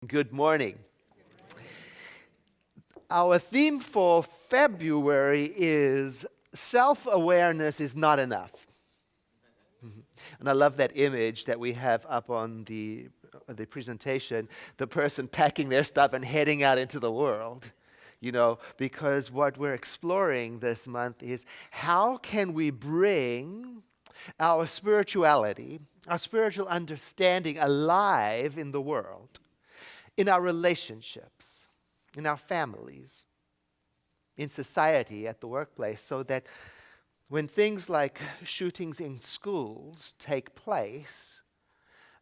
Good morning. Our theme for February is self-awareness is not enough. And I love that image that we have up on the presentation, the person packing their stuff and heading out into the world. Because what we're exploring this month is how can we bring our spirituality, our spiritual understanding alive in the world, in our relationships, in our families, in society, at the workplace, so that when things like shootings in schools take place,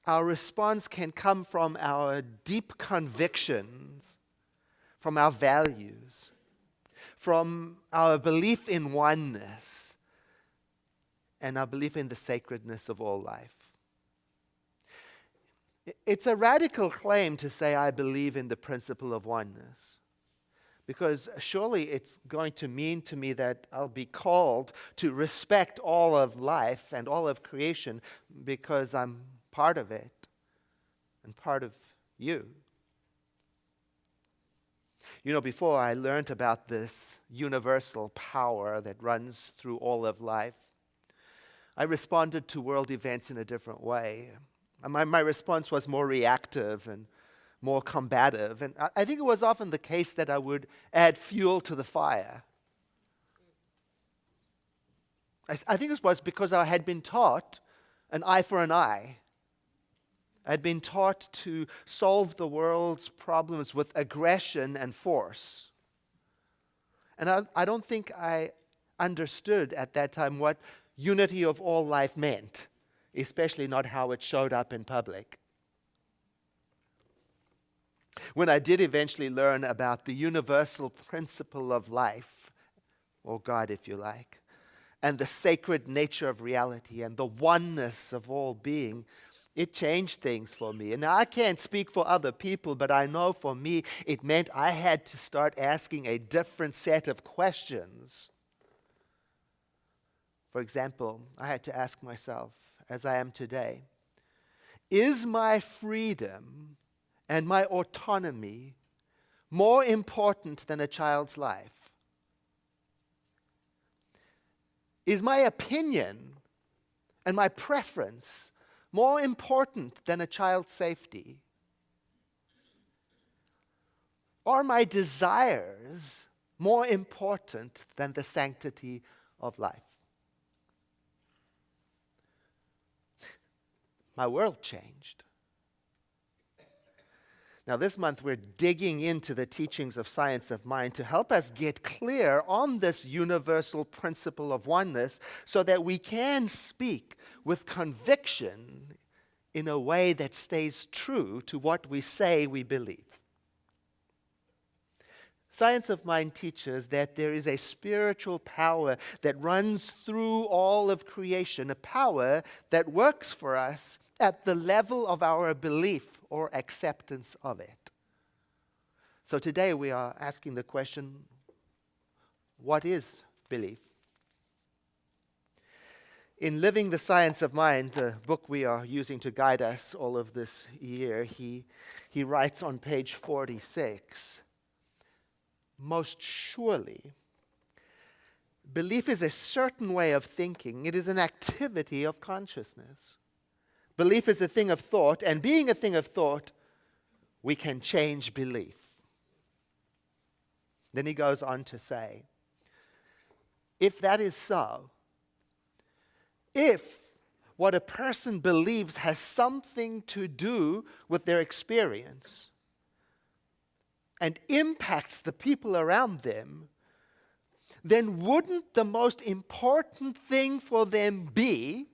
our response can come from our deep convictions, from our values, from our belief in oneness, and our belief in the sacredness of all life. It's a radical claim to say I believe in the principle of oneness, because surely it's going to mean to me that I'll be called to respect all of life and all of creation because I'm part of it and part of you. Before I learned about this universal power that runs through all of life, I responded to world events in a different way. My response was more reactive and more combative. And I think it was often the case that I would add fuel to the fire. I think it was because I had been taught an eye for an eye. I had been taught to solve the world's problems with aggression and force. And I don't think I understood at that time what unity of all life meant, especially not how it showed up in public. When I did eventually learn about the universal principle of life, or God if you like, and the sacred nature of reality and the oneness of all being, it changed things for me. And now I can't speak for other people, but I know for me it meant I had to start asking a different set of questions. For example, I had to ask myself, as I am today, is my freedom and my autonomy more important than a child's life? Is my opinion and my preference more important than a child's safety? Are my desires more important than the sanctity of life? My world changed. Now, this month we're digging into the teachings of Science of Mind to help us get clear on this universal principle of oneness so that we can speak with conviction in a way that stays true to what we say we believe. Science of Mind teaches that there is a spiritual power that runs through all of creation, a power that works for us at the level of our belief or acceptance of it. So today we are asking the question, what is belief? In Living the Science of Mind, the book we are using to guide us all of this year, he writes on page 46, most surely, belief is a certain way of thinking. It is an activity of consciousness. Belief is a thing of thought, and being a thing of thought, we can change belief. Then he goes on to say, if that is so, if what a person believes has something to do with their experience and impacts the people around them, then wouldn't the most important thing for them be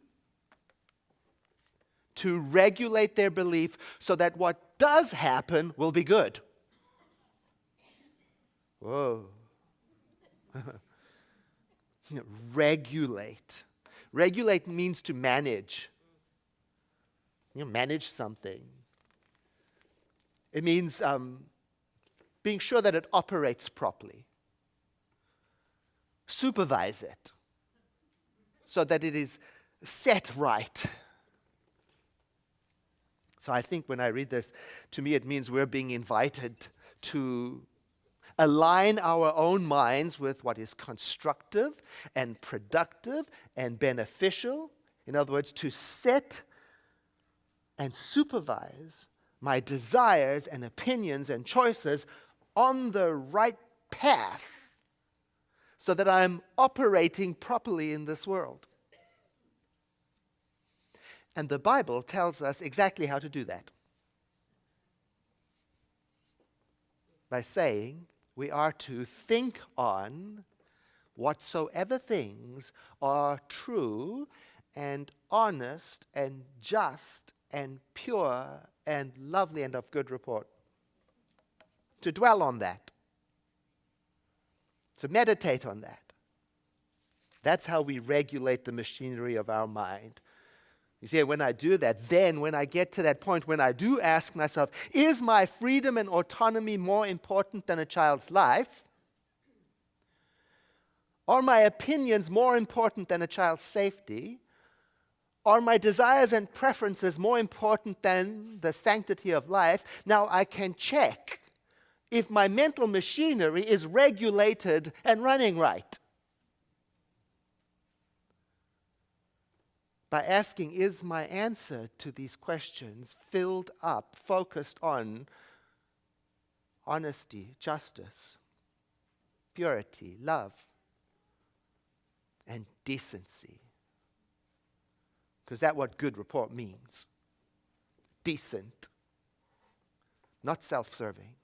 to regulate their belief so that what does happen will be good? Whoa. Regulate. Regulate means to manage. Manage something. It means being sure that it operates properly. Supervise it so that it is set right. So I think when I read this, to me it means we're being invited to align our own minds with what is constructive and productive and beneficial. In other words, to set and supervise my desires and opinions and choices on the right path so that I'm operating properly in this world. And the Bible tells us exactly how to do that. By saying we are to think on whatsoever things are true and honest and just and pure and lovely and of good report. To dwell on that. To meditate on that. That's how we regulate the machinery of our mind. You see, when I do that, then when I get to that point, when I do ask myself, is my freedom and autonomy more important than a child's life? Are my opinions more important than a child's safety? Are my desires and preferences more important than the sanctity of life? Now I can check if my mental machinery is regulated and running right. By asking, is my answer to these questions filled up, focused on honesty, justice, purity, love, and decency? Because that's what good report means. Decent, not self-serving.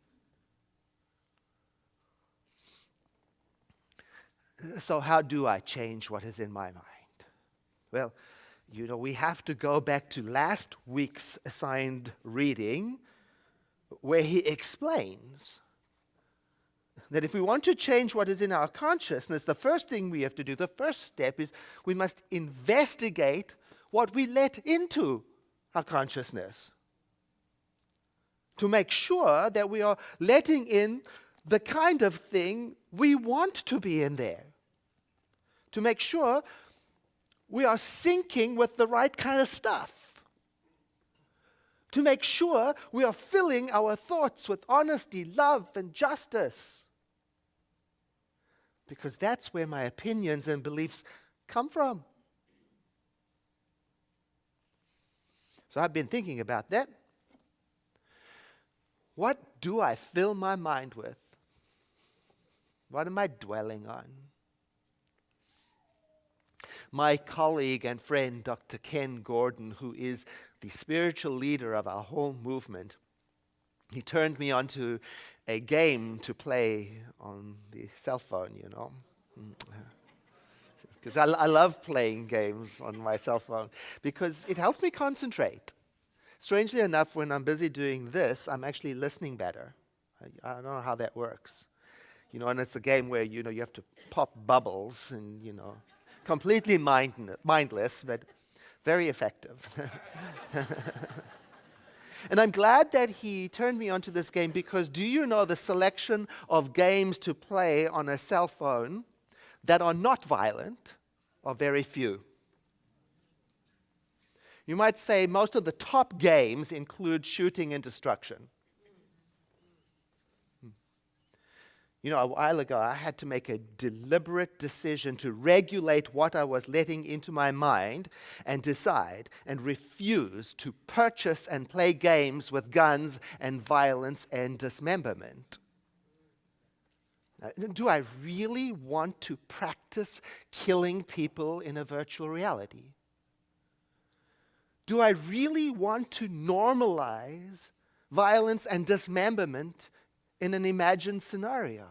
So how do I change what is in my mind? Well, we have to go back to last week's assigned reading where he explains that if we want to change what is in our consciousness, the first thing we have to do, the first step is we must investigate what we let into our consciousness to make sure that we are letting in the kind of thing we want to be in there, to make sure we are syncing with the right kind of stuff, to make sure we are filling our thoughts with honesty, love, and justice. Because that's where my opinions and beliefs come from. So I've been thinking about that. What do I fill my mind with? What am I dwelling on? My colleague and friend, Dr. Ken Gordon, who is the spiritual leader of our whole movement, he turned me onto a game to play on the cell phone, Because I love playing games on my cell phone because it helps me concentrate. Strangely enough, when I'm busy doing this, I'm actually listening better. I don't know how that works. And it's a game where, you have to pop bubbles and, completely mindless, but very effective. And I'm glad that he turned me onto this game because do you know the selection of games to play on a cell phone that are not violent are very few? You might say most of the top games include shooting and destruction. A while ago, I had to make a deliberate decision to regulate what I was letting into my mind and decide and refuse to purchase and play games with guns and violence and dismemberment. Do I really want to practice killing people in a virtual reality? Do I really want to normalize violence and dismemberment in an imagined scenario?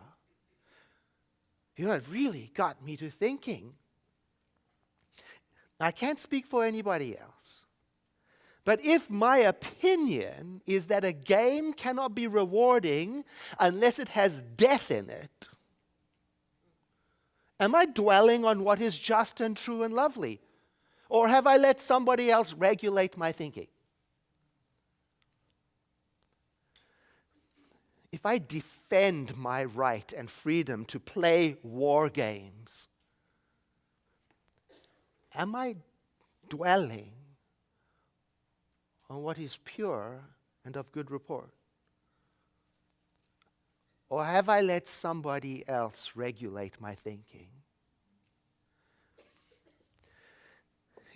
It really got me to thinking. I can't speak for anybody else. But if my opinion is that a game cannot be rewarding unless it has death in it, am I dwelling on what is just and true and lovely? Or have I let somebody else regulate my thinking? If I defend my right and freedom to play war games, am I dwelling on what is pure and of good report? Or have I let somebody else regulate my thinking?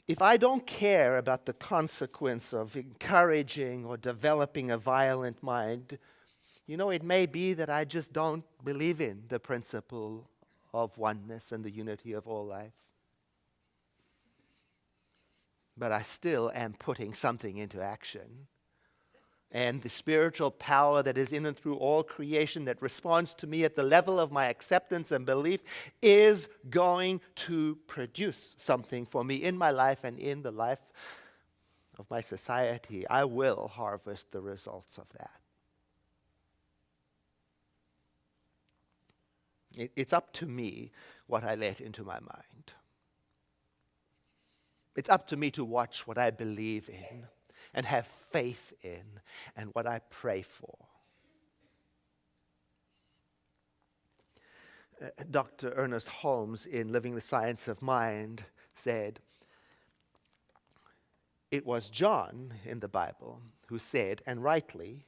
If I don't care about the consequence of encouraging or developing a violent mind, it may be that I just don't believe in the principle of oneness and the unity of all life. But I still am putting something into action. And the spiritual power that is in and through all creation that responds to me at the level of my acceptance and belief is going to produce something for me in my life and in the life of my society. I will harvest the results of that. It's up to me what I let into my mind. It's up to me to watch what I believe in and have faith in and what I pray for. Dr. Ernest Holmes, in Living the Science of Mind, said, it was John in the Bible who said, and rightly,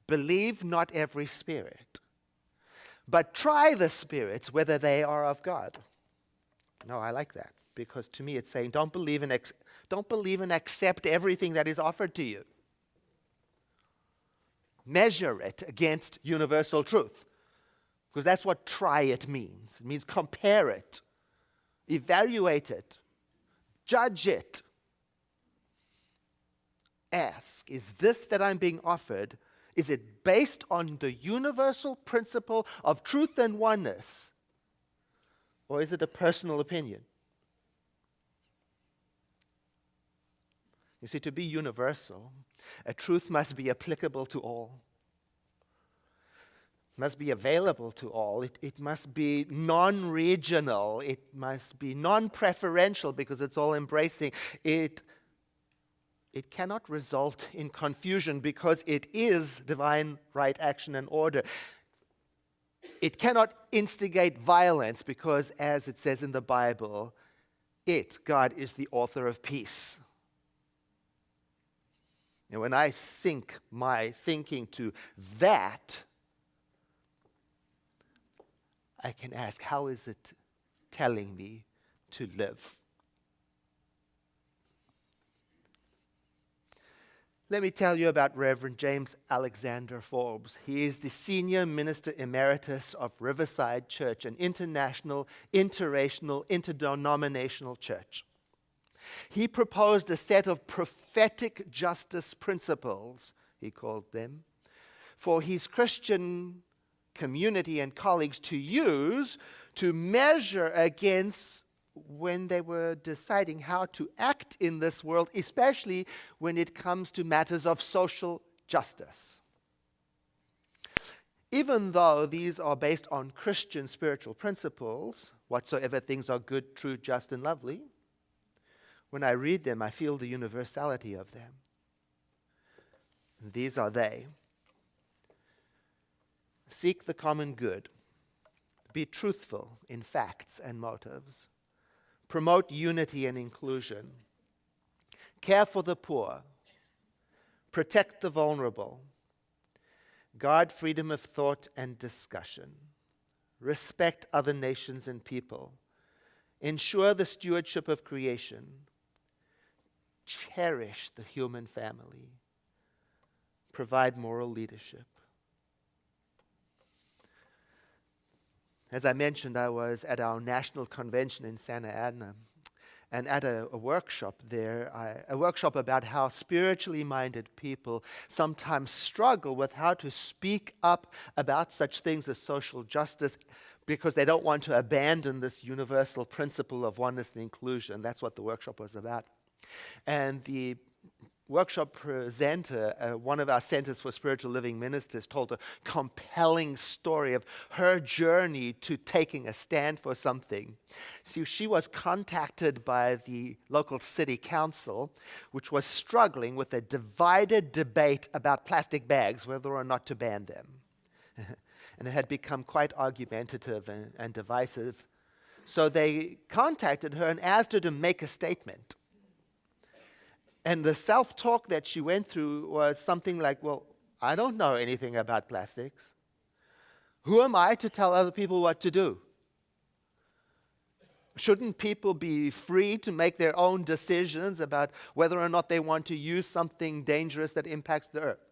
believe not every spirit, but try the spirits whether they are of God. No, I like that, because to me it's saying don't believe and accept everything that is offered to you. Measure it against universal truth, because that's what try it means. It means compare it, evaluate it, judge it. Ask, is this that I'm being offered, is it based on the universal principle of truth and oneness? Or is it a personal opinion? You see, to be universal, a truth must be applicable to all. It must be available to all. It must be non-regional. It must be non-preferential because it's all embracing. It cannot result in confusion because it is divine right action and order. It cannot instigate violence because, as it says in the Bible, God, is the author of peace. And when I sink my thinking to that, I can ask, how is it telling me to live? Let me tell you about Reverend James Alexander Forbes. He is the Senior Minister Emeritus of Riverside Church, an international, interracial, interdenominational church. He proposed a set of prophetic justice principles, he called them, for his Christian community and colleagues to use to measure against when they were deciding how to act in this world, especially when it comes to matters of social justice. Even though these are based on Christian spiritual principles, whatsoever things are good, true, just, and lovely, when I read them, I feel the universality of them. And these are they. Seek the common good. Be truthful in facts and motives. Promote unity and inclusion. Care for the poor. Protect the vulnerable. Guard freedom of thought and discussion. Respect other nations and people. Ensure the stewardship of creation. Cherish the human family. Provide moral leadership. As I mentioned, I was at our national convention in Santa Ana, and at a workshop there, a workshop about how spiritually minded people sometimes struggle with how to speak up about such things as social justice because they don't want to abandon this universal principle of oneness and inclusion. That's what the workshop was about. And the workshop presenter, one of our Centers for Spiritual Living ministers, told a compelling story of her journey to taking a stand for something. See, she was contacted by the local city council, which was struggling with a divided debate about plastic bags, whether or not to ban them. And it had become quite argumentative and divisive. So they contacted her and asked her to make a statement. And the self-talk that she went through was something like, well, I don't know anything about plastics. Who am I to tell other people what to do? Shouldn't people be free to make their own decisions about whether or not they want to use something dangerous that impacts the earth?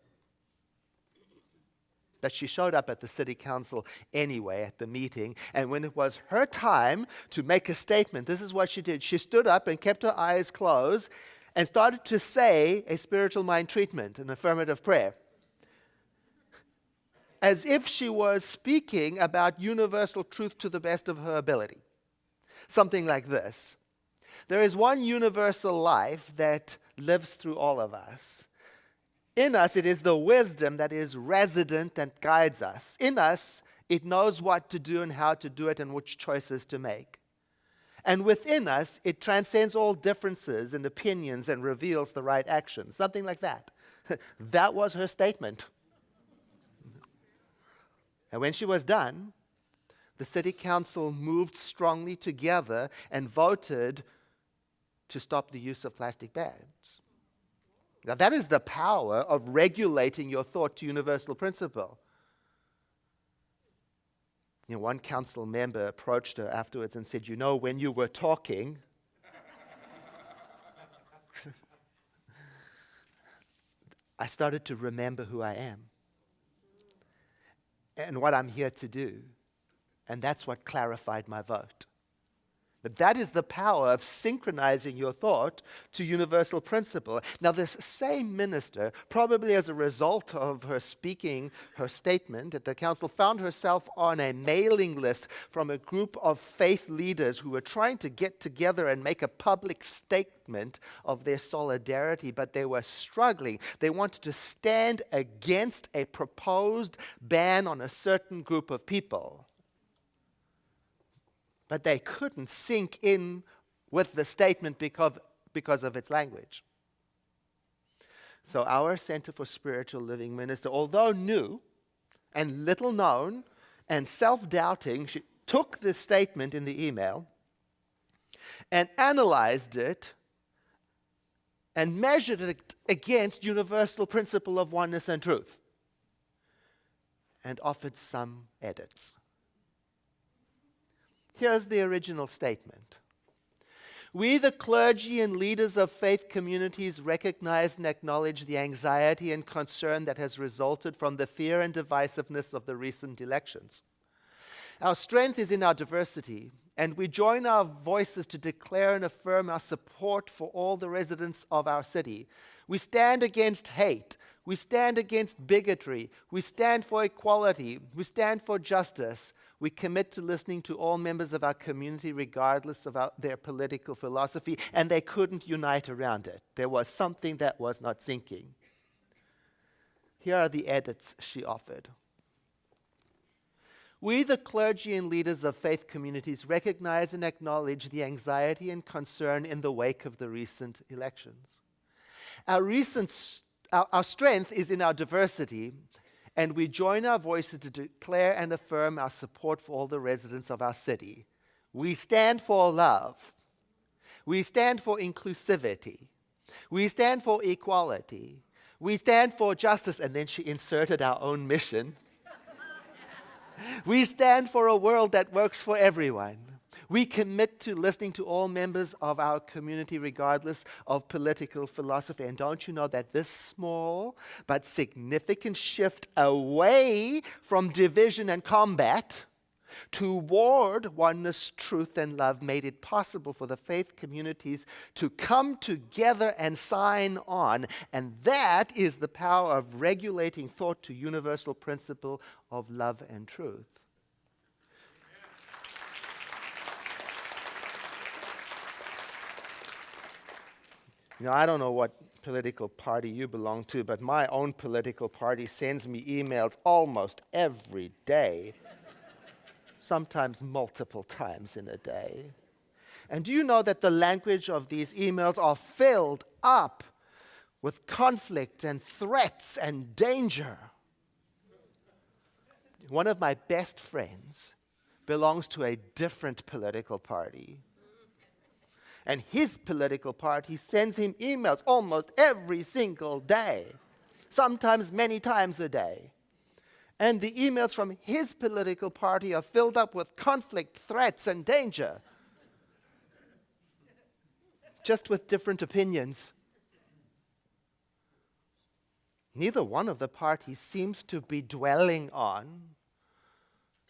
But she showed up at the city council anyway at the meeting, and when it was her time to make a statement, this is what she did. She stood up and kept her eyes closed and started to say a spiritual mind treatment, an affirmative prayer, as if she was speaking about universal truth to the best of her ability. Something like this: there is one universal life that lives through all of us. In us, it is the wisdom that is resident and guides us. In us, it knows what to do and how to do it and which choices to make. And within us, it transcends all differences and opinions and reveals the right action. Something like that. That was her statement. And when she was done, the city council moved strongly together and voted to stop the use of plastic bags. Now, that is the power of regulating your thought to universal principle. One council member approached her afterwards and said, when you were talking, I started to remember who I am and what I'm here to do. And that's what clarified my vote. But that is the power of synchronizing your thought to universal principle. Now, this same minister, probably as a result of her speaking her statement at the council, found herself on a mailing list from a group of faith leaders who were trying to get together and make a public statement of their solidarity, but they were struggling. They wanted to stand against a proposed ban on a certain group of people. But they couldn't sink in with the statement because of its language. So our Center for Spiritual Living minister, although new and little known and self-doubting, she took this statement in the email and analyzed it and measured it against universal principle of oneness and truth and offered some edits. Here's the original statement. We, the clergy and leaders of faith communities, recognize and acknowledge the anxiety and concern that has resulted from the fear and divisiveness of the recent elections. Our strength is in our diversity, and we join our voices to declare and affirm our support for all the residents of our city. We stand against hate. We stand against bigotry. We stand for equality. We stand for justice. We commit to listening to all members of our community regardless of their political philosophy, and they couldn't unite around it. There was something that was not sinking. Here are the edits she offered. We, the clergy and leaders of faith communities, recognize and acknowledge the anxiety and concern in the wake of the recent elections. Our strength is in our diversity, and we join our voices to declare and affirm our support for all the residents of our city. We stand for love. We stand for inclusivity. We stand for equality. We stand for justice. And then she inserted our own mission. We stand for a world that works for everyone. We commit to listening to all members of our community regardless of political philosophy. And don't you know that this small but significant shift away from division and combat toward oneness, truth, and love made it possible for the faith communities to come together and sign on. And that is the power of regulating thought to universal principle of love and truth. I don't know what political party you belong to, but my own political party sends me emails almost every day, sometimes multiple times in a day. And do you know that the language of these emails are filled up with conflict and threats and danger? One of my best friends belongs to a different political party. And his political party sends him emails almost every single day, sometimes many times a day. And the emails from his political party are filled up with conflict, threats, and danger, just with different opinions. Neither one of the parties seems to be dwelling on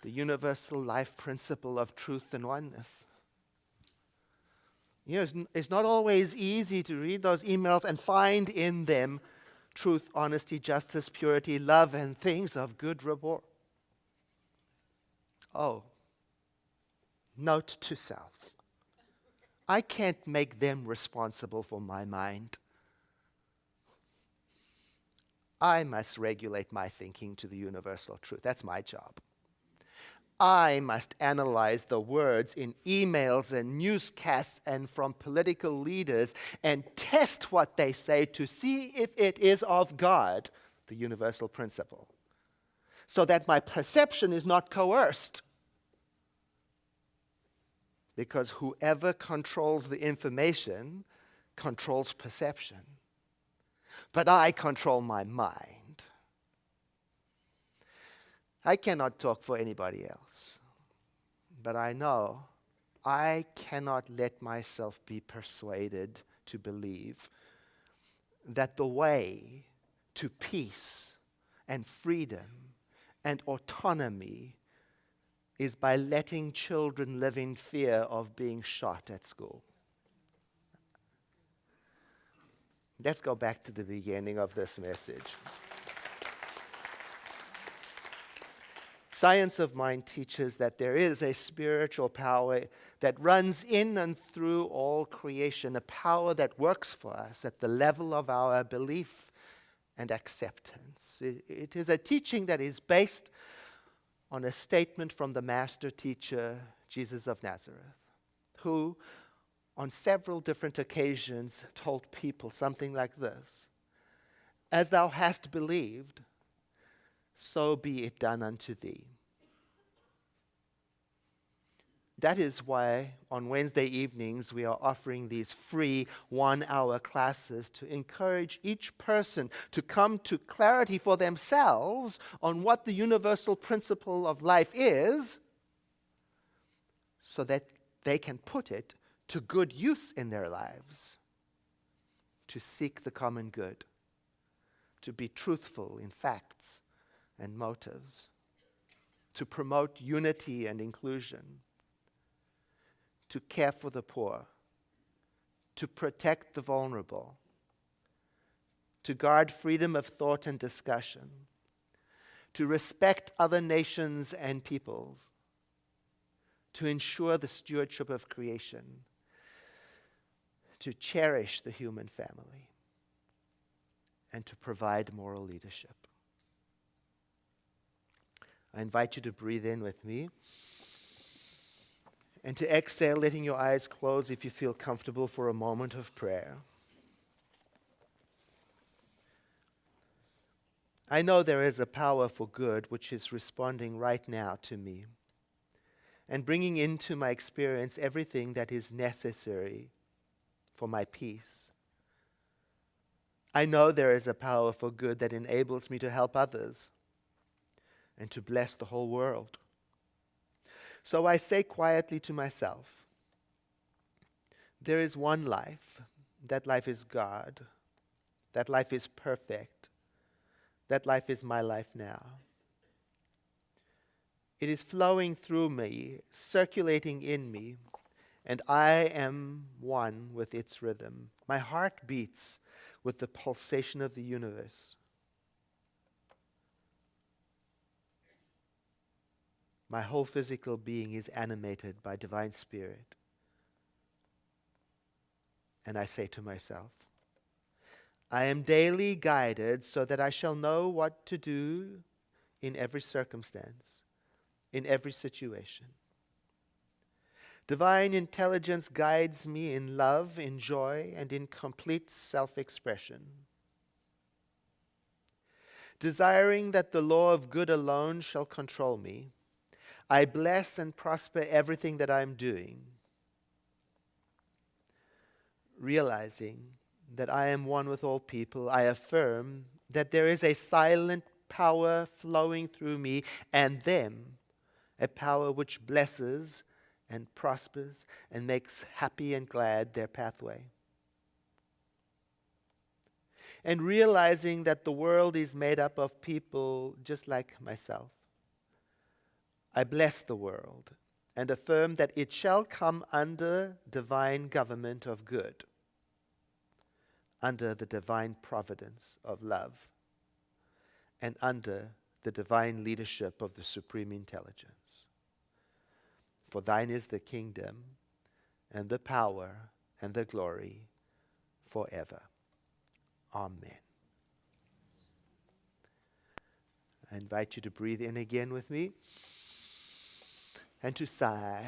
the universal life principle of truth and oneness. It's not always easy to read those emails and find in them truth, honesty, justice, purity, love, and things of good report. Oh, note to self. I can't make them responsible for my mind. I must regulate my thinking to the universal truth. That's my job. I must analyze the words in emails and newscasts and from political leaders and test what they say to see if it is of God, the universal principle, so that my perception is not coerced. Because whoever controls the information controls perception. But I control my mind. I cannot talk for anybody else, but I know I cannot let myself be persuaded to believe that the way to peace and freedom and autonomy is by letting children live in fear of being shot at school. Let's go back to the beginning of this message. Science of mind teaches that there is a spiritual power that runs in and through all creation, a power that works for us at the level of our belief and acceptance. It is a teaching that is based on a statement from the master teacher, Jesus of Nazareth, who on several different occasions told people something like this: "As thou hast believed, so be it done unto thee." That is why on Wednesday evenings we are offering these free 1-hour classes to encourage each person to come to clarity for themselves on what the universal principle of life is, so that they can put it to good use in their lives, to seek the common good, to be truthful in facts and motives, to promote unity and inclusion, to care for the poor, to protect the vulnerable, to guard freedom of thought and discussion, to respect other nations and peoples, to ensure the stewardship of creation, to cherish the human family, and to provide moral leadership. I invite you to breathe in with me and to exhale, letting your eyes close if you feel comfortable, for a moment of prayer. I know there is a power for good which is responding right now to me and bringing into my experience everything that is necessary for my peace. I know there is a power for good that enables me to help others and to bless the whole world. So I say quietly to myself, there is one life. That life is God. That life is perfect. That life is my life now. It is flowing through me, circulating in me, and I am one with its rhythm. My heart beats with the pulsation of the universe. My whole physical being is animated by divine spirit. And I say to myself, I am daily guided so that I shall know what to do in every circumstance, in every situation. Divine intelligence guides me in love, in joy, and in complete self-expression. Desiring that the law of good alone shall control me, I bless and prosper everything that I am doing. realizing that I am one with all people, I affirm that there is a silent power flowing through me and them, a power which blesses and prospers and makes happy and glad their pathway. And realizing that the world is made up of people just like myself, I bless the world and affirm that it shall come under divine government of good, under the divine providence of love, and under the divine leadership of the supreme intelligence. For thine is the kingdom and the power and the glory forever. Amen. I invite you to breathe in again with me and to sigh.